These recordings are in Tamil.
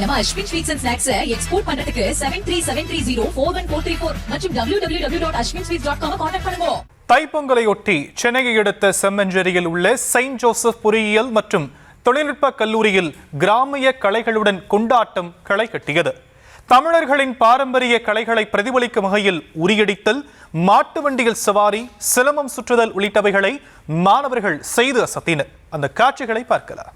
நம்ம Ashwin sweets and snacks export பண்றதுக்கு 7373041434 மற்றும் www.ashwinsweets.com கான்டாக்ட் பண்ணுங்க. தைப்பொங்கலையொட்டி சென்னையை அடுத்த செம்மஞ்சேரியில் உள்ள செயின்ட் ஜோசப் பொறியியல் மற்றும் தொழில்நுட்ப கல்லூரியில் கிராமிய கலைகளுடன் கொண்டாட்டம் களை கட்டியது. தமிழர்களின் பாரம்பரிய கலைகளை பிரதிபலிக்கும் வகையில் உரியடித்தல், மாட்டு வண்டியில் சவாரி, சிலம்பம் சுற்றுதல் உள்ளிட்டவைகளை மாணவர்கள் செய்து அசத்தினர். அந்த காட்சிகளை பார்க்கலாம்.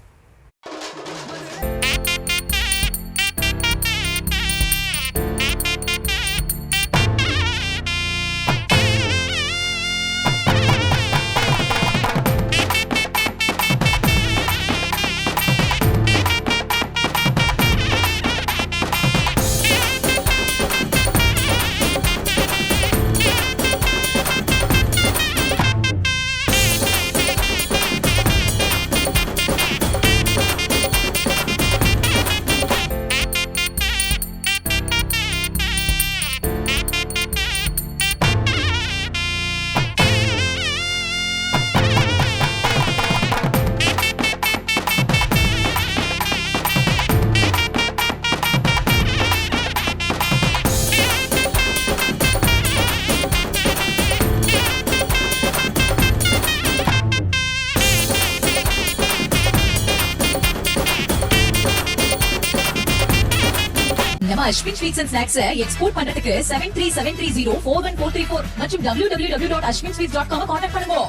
நம்ம Ashwin sweets and snacks export பண்றதுக்கு 7373041434 மற்றும் www.ashwinsweets.com கான்டாக்ட் பண்ணுங்க.